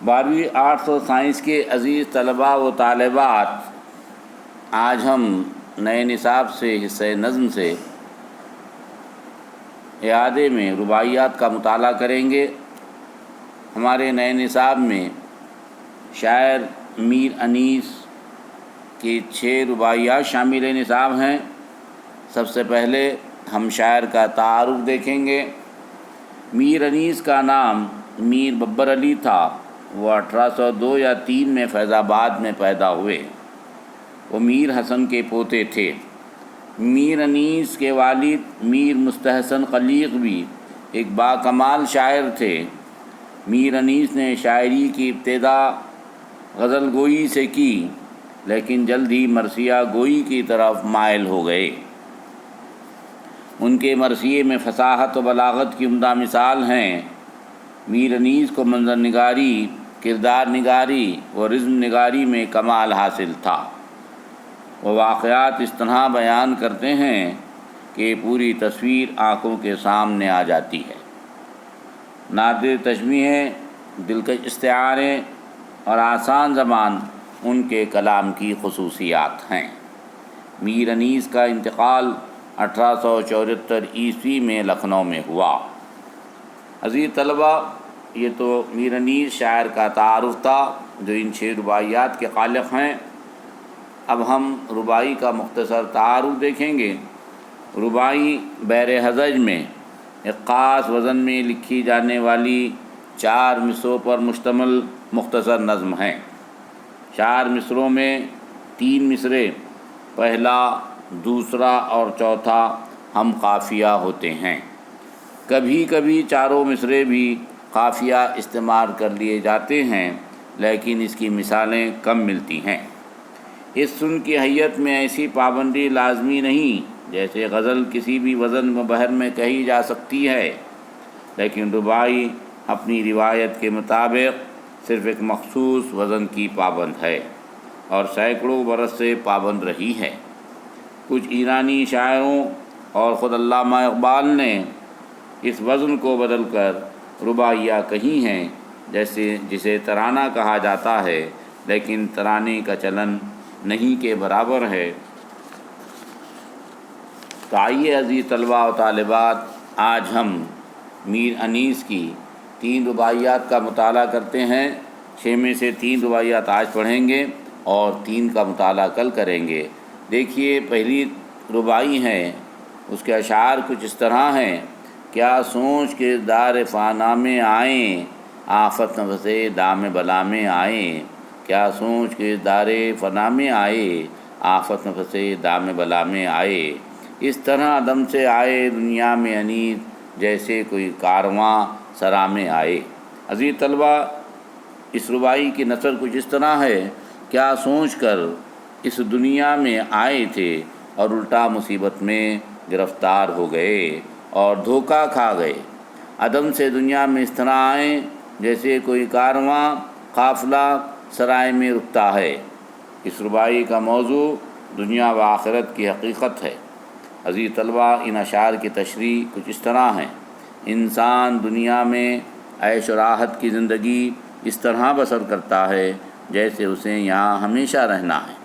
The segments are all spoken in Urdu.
12ویں آرٹس اور سائنس کے عزیز طلباء و طالبات، آج ہم نئے نصاب سے حصہ نظم سے اعادے میں رباعیات کا مطالعہ کریں گے۔ ہمارے نئے نصاب میں شاعر میر انیس کی 6 رباعیات شامل نصاب ہیں۔ سب سے پہلے ہم شاعر کا تعارف دیکھیں گے۔ میر انیس کا نام میر ببر علی تھا۔ وہ 1802 یا 3 میں فیض آباد میں پیدا ہوئے۔ وہ میر حسن کے پوتے تھے۔ میر انیس کے والد میر مستحسن خلیق بھی ایک باکمال شاعر تھے۔ میر انیس نے شاعری کی ابتدا غزل گوئی سے کی، لیکن جلد ہی مرثیہ گوئی کی طرف مائل ہو گئے۔ ان کے مرثیے میں فصاحت و بلاغت کی عمدہ مثال ہیں۔ میر انیس کو منظر نگاری، کردار نگاری و رزم نگاری میں کمال حاصل تھا۔ وہ واقعات اس طرح بیان کرتے ہیں کہ پوری تصویر آنکھوں کے سامنے آ جاتی ہے۔ نادر تشبیہیں، دلکش استعارے اور آسان زبان ان کے کلام کی خصوصیات ہیں۔ میر انیس کا انتقال 1874 عیسوی میں لکھنؤ میں ہوا۔ عزیز طلبہ، یہ تو میر انیس شاعر کا تعارف تھا جو ان 6 رباعیات کے خالق ہیں۔ اب ہم رباعی کا مختصر تعارف دیکھیں گے۔ رباعی بحر حضج میں ایک خاص وزن میں لکھی جانے والی 4 مصروں پر مشتمل مختصر نظم ہیں۔ 4 مصروں میں 3 مصرے پہلا، دوسرا اور چوتھا ہم قافیہ ہوتے ہیں۔ کبھی کبھی چاروں مصرے بھی قافیہ استعمال کر لیے جاتے ہیں، لیکن اس کی مثالیں کم ملتی ہیں۔ اس سن کی حیت میں ایسی پابندی لازمی نہیں، جیسے غزل کسی بھی وزن و بحر میں کہی جا سکتی ہے، لیکن رباعی اپنی روایت کے مطابق صرف ایک مخصوص وزن کی پابند ہے اور سینکڑوں برس سے پابند رہی ہے۔ کچھ ایرانی شاعروں اور خود علامہ اقبال نے اس وزن کو بدل کر رباعیہ کہی ہیں، جسے ترانہ کہا جاتا ہے، لیکن ترانے کا چلن نہیں کے برابر ہے۔ تو آئیے عزیز طلباء و طالبات، آج ہم میر انیس کی 3 رباعیات کا مطالعہ کرتے ہیں۔ 6 میں سے 3 رباعیات آج پڑھیں گے اور 3 کا مطالعہ کل کریں گے۔ دیکھیے، پہلی رباعی ہے، اس کے اشعار کچھ اس طرح ہیں۔ کیا سوچ کے دار فانا میں آئیں، آفت نفسے دام بلا میں آئیں۔ کیا سوچ کے دار فنا میں آئے، آفت نفسے دام بلا میں آئے۔ اس طرح عدم سے آئے دنیا میں انیس، جیسے کوئی کارواں سرا میں آئے۔ عزیز طلبہ، اس رباعی کی نثر کچھ اس طرح ہے۔ کیا سوچ کر اس دنیا میں آئے تھے اور الٹا مصیبت میں گرفتار ہو گئے اور دھوکہ کھا گئے۔ عدم سے دنیا میں اس طرح آئیں جیسے کوئی کارواں قافلہ سرائے میں رکتا ہے۔ اس رباعی کا موضوع دنیا و آخرت کی حقیقت ہے۔ عزیز طلبہ، ان اشعار کی تشریح کچھ اس طرح ہیں۔ انسان دنیا میں عیش و راحت کی زندگی اس طرح بسر کرتا ہے جیسے اسے یہاں ہمیشہ رہنا ہے،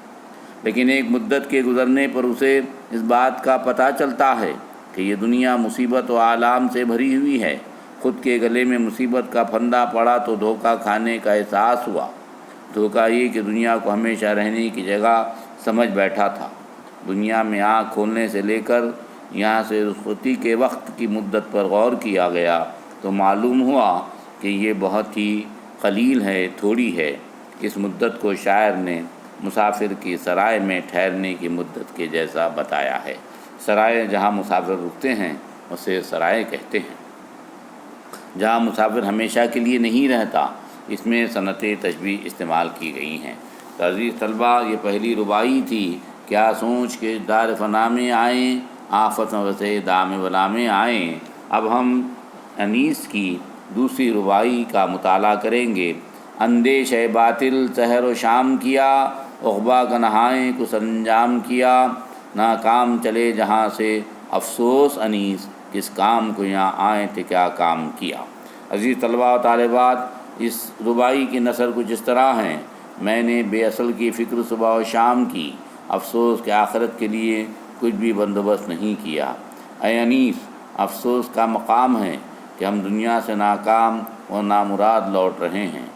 لیکن ایک مدت کے گزرنے پر اسے اس بات کا پتہ چلتا ہے کہ یہ دنیا مصیبت و آلام سے بھری ہوئی ہے۔ خود کے گلے میں مصیبت کا پھندا پڑا تو دھوکہ کھانے کا احساس ہوا۔ دھوکہ یہ کہ دنیا کو ہمیشہ رہنے کی جگہ سمجھ بیٹھا تھا۔ دنیا میں آنکھ کھولنے سے لے کر یہاں سے رخصتی کے وقت کی مدت پر غور کیا گیا تو معلوم ہوا کہ یہ بہت ہی قلیل ہے، تھوڑی ہے۔ اس مدت کو شاعر نے مسافر کی سرائے میں ٹھہرنے کی مدت کے جیسا بتایا ہے۔ سرائے جہاں مسافر رکتے ہیں اسے سرائے کہتے ہیں۔ جہاں مسافر ہمیشہ کے لیے نہیں رہتا، اس میں صنعت تشبیہ استعمال کی گئی ہیں۔ تو عزیز طلبہ، یہ پہلی رباعی تھی۔ کیا سوچ کے دار فنا میں آئیں، آفت نفسے دام بلا میں آئیں۔ اب ہم انیس کی دوسری رباعی کا مطالعہ کریں گے۔ اندیش باطل سحر و شام کیا، عقبہ کا نہائیں کو سرانجام کیا۔ ناکام چلے جہاں سے افسوس انیس، کس کام کو یہاں آئے تھے کیا کام کیا۔ عزیز طلباء و طالبات، اس ربائی کی نثر کچھ اس طرح ہیں: میں نے بے اصل کی فکر صبح و شام کی، افسوس کہ آخرت کے لیے کچھ بھی بندوبست نہیں کیا۔ اے انیس، افسوس کا مقام ہے کہ ہم دنیا سے ناکام و نامراد لوٹ رہے ہیں۔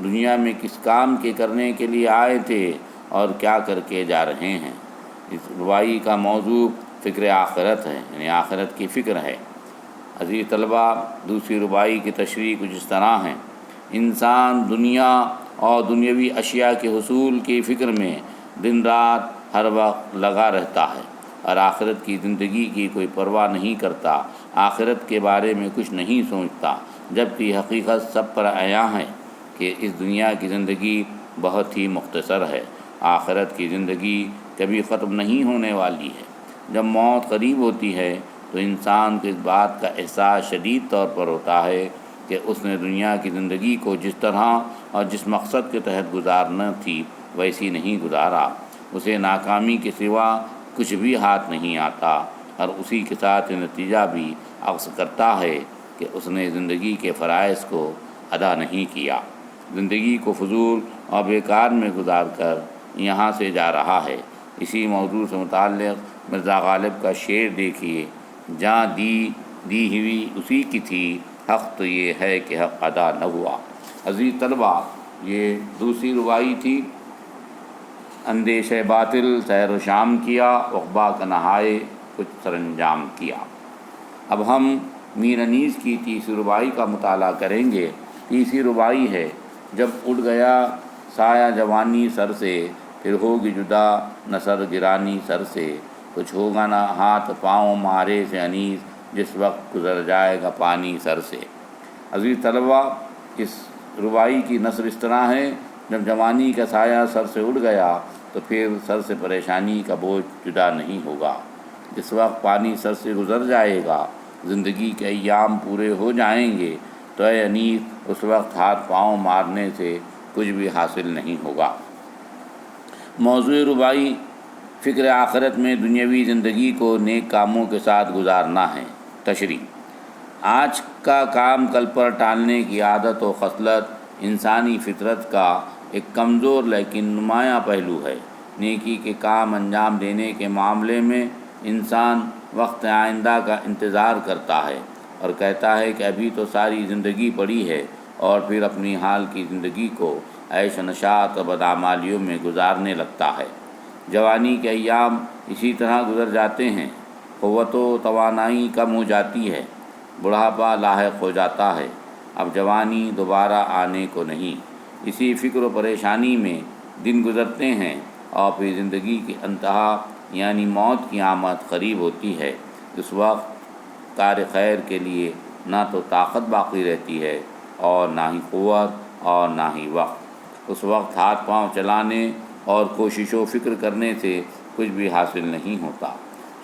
دنیا میں کس کام کے کرنے کے لیے آئے تھے اور کیا کر کے جا رہے ہیں؟ اس ربائی کا موضوع فکر آخرت ہے، یعنی آخرت کی فکر ہے۔ عزیز طلبہ، دوسری ربائی کی تشریح کچھ اس طرح ہیں: انسان دنیا اور دنیاوی اشیاء کے حصول کی فکر میں دن رات ہر وقت لگا رہتا ہے اور آخرت کی زندگی کی کوئی پرواہ نہیں کرتا، آخرت کے بارے میں کچھ نہیں سوچتا، جبکہ حقیقت سب پر عیاں ہے کہ اس دنیا کی زندگی بہت ہی مختصر ہے۔ آخرت کی زندگی کبھی ختم نہیں ہونے والی ہے۔ جب موت قریب ہوتی ہے تو انسان کو اس بات کا احساس شدید طور پر ہوتا ہے کہ اس نے دنیا کی زندگی کو جس طرح اور جس مقصد کے تحت گزارنا تھی ویسی نہیں گزارا۔ اسے ناکامی کے سوا کچھ بھی ہاتھ نہیں آتا اور اسی کے ساتھ نتیجہ بھی عکس کرتا ہے کہ اس نے زندگی کے فرائض کو ادا نہیں کیا، زندگی کو فضول اور بیکار میں گزار کر یہاں سے جا رہا ہے۔ اسی موضوع سے متعلق مرزا غالب کا شعر دیکھیے: جاں دی ہوئی اسی کی تھی، حق تو یہ ہے کہ حق ادا نہ ہوا۔ عزیز طلبہ، یہ دوسری ربائی تھی۔ اندیشہ باطل سحر و شام کیا، عقبہ کا نہائے کچھ سرانجام کیا۔ اب ہم میر انیس کی تیسری ربائی کا مطالعہ کریں گے۔ تیسری ربائی ہے: جب اٹھ گیا سایہ جوانی سر سے، پھر ہوگی جدا نہ سر گرانی سر سے، کچھ ہوگا نہ ہاتھ پاؤں مارے سے انیس، جس وقت گزر جائے گا پانی سر سے۔ عزیز طلبہ، اس ربائی کی نثر اس طرح ہے: جب جوانی کا سایہ سر سے اٹھ گیا تو پھر سر سے پریشانی کا بوجھ جدا نہیں ہوگا۔ جس وقت پانی سر سے گزر جائے گا، زندگی کے ایام پورے ہو جائیں گے، تو اے انیس، اس وقت ہاتھ پاؤں مارنے سے کچھ بھی حاصل نہیں ہوگا۔ موضوع ربائی فکر آخرت میں دنیاوی زندگی کو نیک کاموں کے ساتھ گزارنا ہے۔ تشریح: آج کا کام کل پر ٹالنے کی عادت و خصلت انسانی فطرت کا ایک کمزور لیکن نمایاں پہلو ہے۔ نیکی کے کام انجام دینے کے معاملے میں انسان وقت آئندہ کا انتظار کرتا ہے اور کہتا ہے کہ ابھی تو ساری زندگی پڑی ہے، اور پھر اپنی حال کی زندگی کو عیش و نشاط و بدعمالیوں میں گزارنے لگتا ہے۔ جوانی کے ایام اسی طرح گزر جاتے ہیں، قوت و توانائی کم ہو جاتی ہے، بڑھاپا لاحق ہو جاتا ہے، اب جوانی دوبارہ آنے کو نہیں۔ اسی فکر و پریشانی میں دن گزرتے ہیں اور پھر زندگی کی انتہا یعنی موت کی آمد قریب ہوتی ہے۔ اس وقت کار خیر کے لیے نہ تو طاقت باقی رہتی ہے اور نہ ہی قوت اور نہ ہی وقت۔ اس وقت ہاتھ پاؤں چلانے اور کوشش و فکر کرنے سے کچھ بھی حاصل نہیں ہوتا۔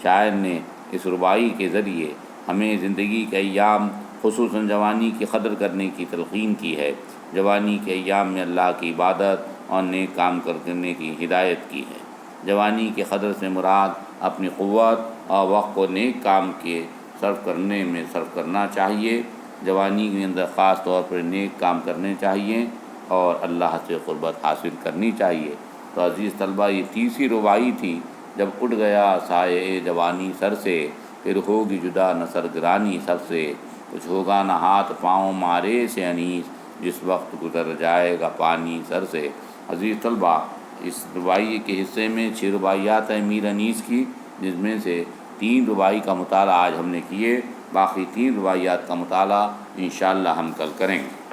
شاعر نے اس ربائی کے ذریعے ہمیں زندگی کے ایام خصوصاً جوانی کی قدر کرنے کی تلقین کی ہے۔ جوانی کے ایام میں اللہ کی عبادت اور نیک کام کرنے کی ہدایت کی ہے۔ جوانی کی قدر سے مراد اپنی قوت اور وقت کو نیک کام کے صرف کرنے میں صرف کرنا چاہیے۔ جوانی کے اندر خاص طور پر نیک کام کرنے چاہیے اور اللہ سے قربت حاصل کرنی چاہیے۔ تو عزیز طلبہ، یہ تیسری ربائی تھی: جب اٹھ گیا سایہ جوانی سر سے، پھر ہوگی جدا نہ سرگرانی سر سے، کچھ ہوگا نہ ہاتھ پاؤں مارے سے انیس، جس وقت گزر جائے گا پانی سر سے۔ عزیز طلبہ، اس ربائی کے حصے میں 6 رباعیات ہیں میر انیس کی، جس میں سے 3 ربائی کا مطالعہ آج ہم نے کیے، باقی 3 رباعیات کا مطالعہ انشاءاللہ ہم کل کریں گے۔